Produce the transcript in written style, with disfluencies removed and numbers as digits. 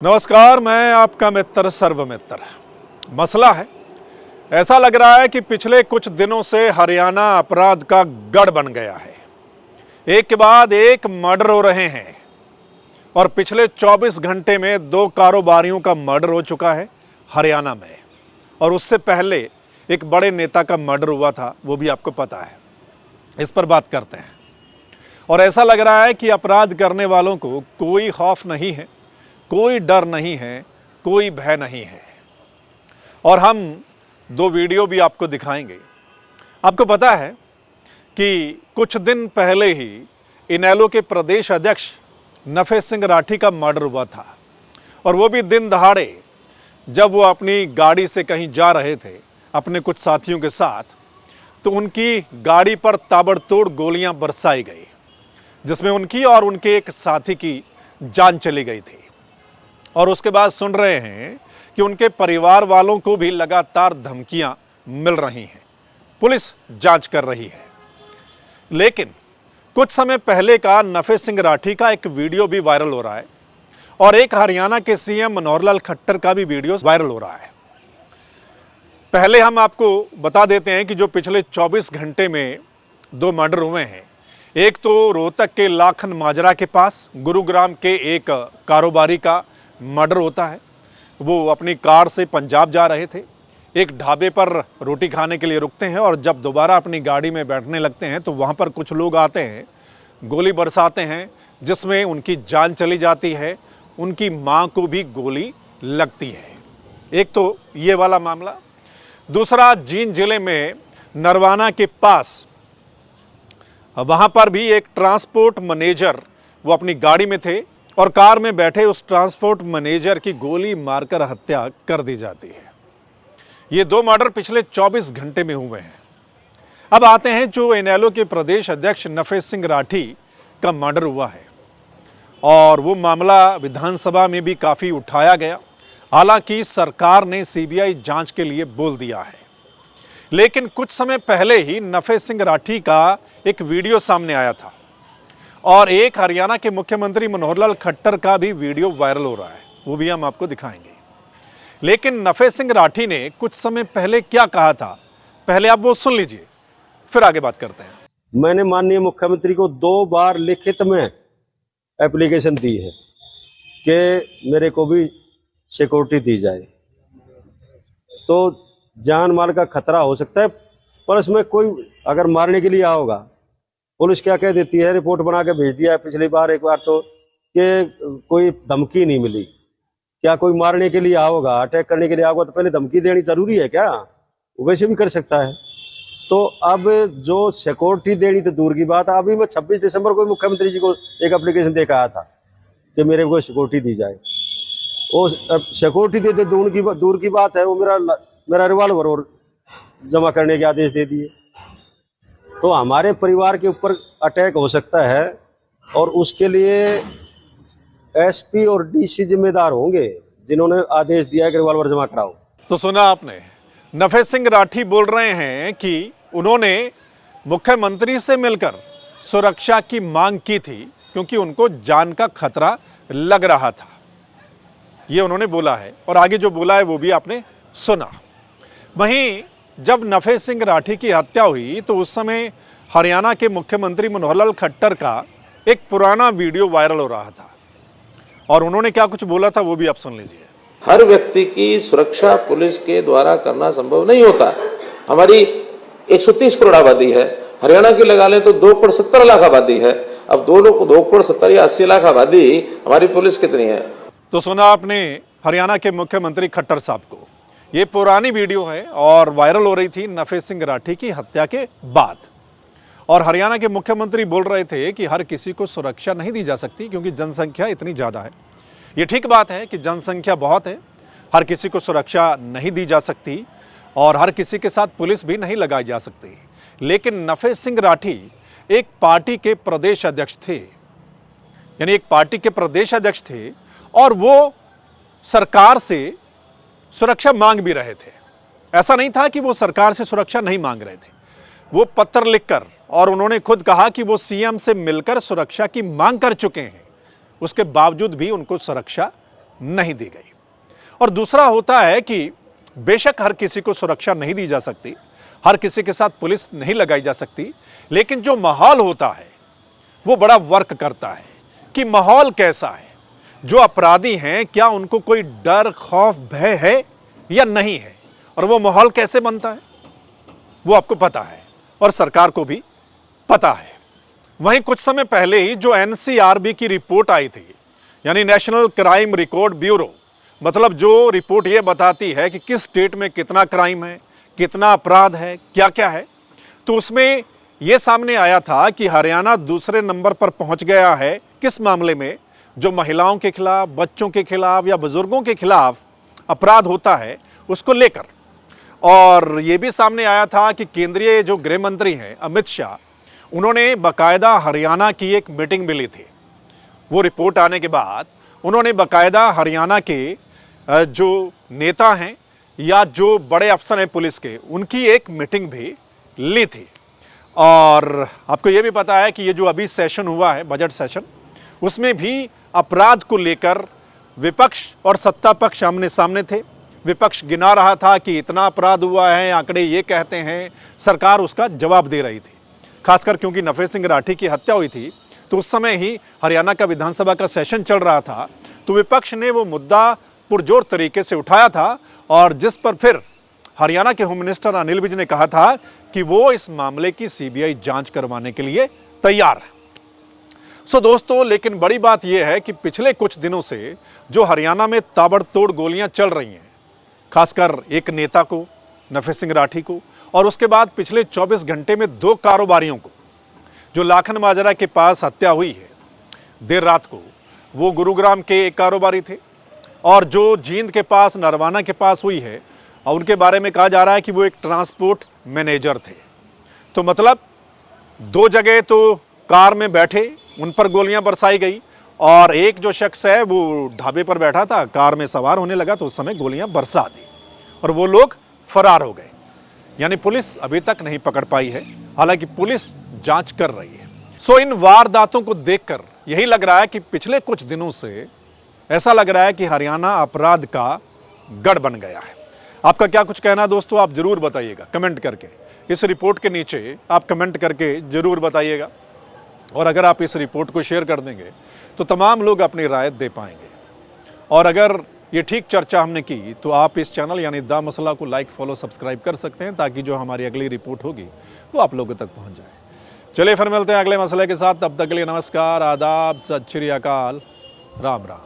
नमस्कार, मैं आपका मित्र सर्वमित्र। मसला है, ऐसा लग रहा है कि पिछले कुछ दिनों से हरियाणा अपराध का गढ़ बन गया है। एक के बाद एक मर्डर हो रहे हैं और पिछले 24 घंटे में 2 कारोबारियों का मर्डर हो चुका है हरियाणा में, और उससे पहले एक बड़े नेता का मर्डर हुआ था, वो भी आपको पता है। इस पर बात करते हैं। और ऐसा लग रहा है कि अपराध करने वालों को कोई खौफ नहीं है, कोई डर नहीं है, कोई भय नहीं है। और हम 2 वीडियो भी आपको दिखाएंगे। आपको पता है कि कुछ दिन पहले ही इनेलो के प्रदेश अध्यक्ष नफे सिंह राठी का मर्डर हुआ था, और वो भी दिन दहाड़े, जब वो अपनी गाड़ी से कहीं जा रहे थे अपने कुछ साथियों के साथ, तो उनकी गाड़ी पर ताबड़तोड़ गोलियां बरसाई गई, जिसमें उनकी और उनके एक साथी की जान चली गई थी। और उसके बाद सुन रहे हैं कि उनके परिवार वालों को भी लगातार धमकियां मिल रही हैं, पुलिस जांच कर रही है। लेकिन कुछ समय पहले का नफे सिंह राठी का एक वीडियो भी वायरल हो रहा है, और एक हरियाणा के सीएम मनोहर लाल खट्टर का भी वीडियो वायरल हो रहा है। पहले हम आपको बता देते हैं कि जो पिछले 24 घंटे में 2 मर्डर हुए हैं, एक तो रोहतक के लाखन माजरा के पास गुरुग्राम के एक कारोबारी का मर्डर होता है। वो अपनी कार से पंजाब जा रहे थे, एक ढाबे पर रोटी खाने के लिए रुकते हैं, और जब दोबारा अपनी गाड़ी में बैठने लगते हैं तो वहाँ पर कुछ लोग आते हैं, गोली बरसाते हैं, जिसमें उनकी जान चली जाती है, उनकी माँ को भी गोली लगती है। एक तो ये वाला मामला। दूसरा, जींद जिले में नरवाना के पास, वहाँ पर भी एक ट्रांसपोर्ट मैनेजर, वो अपनी गाड़ी में थे और कार में बैठे उस ट्रांसपोर्ट मैनेजर की गोली मारकर हत्या कर दी जाती है। ये 2 मर्डर पिछले 24 घंटे में हुए हैं। अब आते हैं जो इनेलो के प्रदेश अध्यक्ष नफे सिंह राठी का मर्डर हुआ है, और वो मामला विधानसभा में भी काफ़ी उठाया गया। हालांकि सरकार ने सीबीआई जांच के लिए बोल दिया है, लेकिन कुछ समय पहले ही नफे सिंह राठी का एक वीडियो सामने आया था, और एक हरियाणा के मुख्यमंत्री मनोहर लाल खट्टर का भी वीडियो वायरल हो रहा है, वो भी हम आपको दिखाएंगे। लेकिन नफे सिंह राठी ने कुछ समय पहले क्या कहा था, पहले आप वो सुन लीजिए, फिर आगे बात करते हैं। मैंने माननीय मुख्यमंत्री को 2 बार लिखित में एप्लीकेशन दी है कि मेरे को भी सिक्योरिटी दी जाए। तो जान माल का खतरा हो सकता है, पर इसमें कोई अगर मारने के लिए आया होगा, पुलिस क्या कह देती है, रिपोर्ट बना के भेज दिया है। पिछली बार एक बार तो कि कोई धमकी नहीं मिली। क्या कोई मारने के लिए आया होगा, अटैक करने के लिए आया होगा, तो पहले धमकी देनी जरूरी है क्या? वैसे भी कर सकता है। तो अब जो सिक्योरिटी देनी तो दूर की बात। अभी मैं 26 दिसंबर को मुख्यमंत्री जी को एक एप्लीकेशन दे के आया था कि मेरे को सिक्योरिटी दी जाए। वो सिक्योरिटी दे दूर की बात है, वो मेरा रिवॉल्वर और जमा करने के आदेश दे दिए। तो हमारे परिवार के ऊपर अटैक हो सकता है, और उसके लिए एसपी और डीसी जिम्मेदार होंगे, जिन्होंने आदेश दिया है कि रिवॉल्वर जमा कराओ। तो सुना आपने, नफे सिंह राठी बोल रहे हैं कि उन्होंने मुख्यमंत्री से मिलकर सुरक्षा की मांग की थी, क्योंकि उनको जान का खतरा लग रहा था। ये उन्होंने बोला है, और आगे जो बोला है वो भी आपने सुना। वहीं जब नफे सिंह राठी की हत्या हुई तो उस समय हरियाणा के मुख्यमंत्री मनोहर लाल खट्टर का एक पुराना वीडियो वायरल हो रहा था, और उन्होंने क्या कुछ बोला था वो भी आप सुन लीजिए। हर व्यक्ति की सुरक्षा पुलिस के द्वारा करना संभव नहीं होता। हमारी 130 करोड़ आबादी है, हरियाणा की लगा लें तो 2 करोड़ 70 लाख आबादी है। अब 2 करोड़ 70 या 80 लाख आबादी, हमारी पुलिस कितनी है? तो सुना आपने हरियाणा के मुख्यमंत्री खट्टर साहब को। ये पुरानी वीडियो है और वायरल हो रही थी नफे सिंह राठी की हत्या के बाद, और हरियाणा के मुख्यमंत्री बोल रहे थे कि हर किसी को सुरक्षा नहीं दी जा सकती, क्योंकि जनसंख्या इतनी ज़्यादा है। ये ठीक बात है कि जनसंख्या बहुत है, हर किसी को सुरक्षा नहीं दी जा सकती, और हर किसी के साथ पुलिस भी नहीं लगाई जा सकती। लेकिन नफे सिंह राठी एक पार्टी के प्रदेश अध्यक्ष थे, यानी एक पार्टी के प्रदेश अध्यक्ष थे, और वो सरकार से सुरक्षा मांग भी रहे थे। ऐसा नहीं था कि वो सरकार से सुरक्षा नहीं मांग रहे थे। वो पत्र लिखकर, और उन्होंने खुद कहा कि वो सीएम से मिलकर सुरक्षा की मांग कर चुके हैं, उसके बावजूद भी उनको सुरक्षा नहीं दी गई। और दूसरा होता है कि बेशक हर किसी को सुरक्षा नहीं दी जा सकती, हर किसी के साथ पुलिस नहीं लगाई जा सकती, लेकिन जो माहौल होता है वो बड़ा वर्क करता है कि माहौल कैसा है, जो अपराधी हैं क्या उनको कोई डर, खौफ, भय है या नहीं है, और वो माहौल कैसे बनता है वो आपको पता है और सरकार को भी पता है। वहीं कुछ समय पहले ही जो एनसीआरबी की रिपोर्ट आई थी, यानी नेशनल क्राइम रिकॉर्ड ब्यूरो, मतलब जो रिपोर्ट ये बताती है कि किस स्टेट में कितना क्राइम है, कितना अपराध है, क्या क्या है, तो उसमें यह सामने आया था कि हरियाणा दूसरे नंबर पर पहुंच गया है किस मामले में, जो महिलाओं के खिलाफ, बच्चों के खिलाफ या बुजुर्गों के खिलाफ अपराध होता है उसको लेकर। और यह भी सामने आया था कि केंद्रीय जो गृह मंत्री हैं अमित शाह, उन्होंने बाकायदा हरियाणा की एक मीटिंग भी ली थी। वो रिपोर्ट आने के बाद उन्होंने बाकायदा हरियाणा के जो नेता हैं या जो बड़े अफसर हैं पुलिस के, उनकी एक मीटिंग भी ली थी। और आपको ये भी पता है कि ये जो अभी सेशन हुआ है, बजट सेशन, उसमें भी अपराध को लेकर विपक्ष और सत्ता पक्ष आमने सामने थे। विपक्ष गिना रहा था कि इतना अपराध हुआ है, आंकड़े ये कहते हैं, सरकार उसका जवाब दे रही थी। खासकर क्योंकि नफे सिंह राठी की हत्या हुई थी तो उस समय ही हरियाणा का विधानसभा का सेशन चल रहा था, तो विपक्ष ने वो मुद्दा पुरजोर तरीके से उठाया था और जिस पर फिर हरियाणा के होम मिनिस्टर अनिल विज ने कहा था कि वो इस मामले की सीबीआई जांच करवाने के लिए तैयार है। सो दोस्तों, लेकिन बड़ी बात यह है कि पिछले कुछ दिनों से जो हरियाणा में ताबड़तोड़ गोलियां चल रही हैं, खासकर एक नेता को, नफे सिंह राठी को, और उसके बाद पिछले 24 घंटे में 2 कारोबारियों को, जो लाखन माजरा के पास हत्या हुई है देर रात को, वो गुरुग्राम के एक कारोबारी थे, और जो जींद के पास, नरवाना के पास हुई है, और उनके बारे में कहा जा रहा है कि वो एक ट्रांसपोर्ट मैनेजर थे। तो मतलब 2 जगह तो कार में बैठे, उन पर गोलियां बरसाई गई, और एक जो शख्स है वो ढाबे पर बैठा था, कार में सवार होने लगा तो उस समय गोलियां बरसा दी और वो लोग फरार हो गए। यानी पुलिस अभी तक नहीं पकड़ पाई है, हालांकि पुलिस जांच कर रही है। सो इन वारदातों को देखकर यही लग रहा है कि पिछले कुछ दिनों से ऐसा लग रहा है कि हरियाणा अपराध का गढ़ बन गया है। आपका क्या कुछ कहना है दोस्तों, आप जरूर बताइएगा कमेंट करके। इस रिपोर्ट के नीचे आप कमेंट करके जरूर बताइएगा, और अगर आप इस रिपोर्ट को शेयर कर देंगे तो तमाम लोग अपनी राय दे पाएंगे। और अगर ये ठीक चर्चा हमने की तो आप इस चैनल यानी द मसला को लाइक, फॉलो, सब्सक्राइब कर सकते हैं, ताकि जो हमारी अगली रिपोर्ट होगी वो आप लोगों तक पहुंच जाए। चलिए फिर मिलते हैं अगले मसले के साथ, तब तक के लिए नमस्कार, आदाब, सत श्री अकाल, राम राम।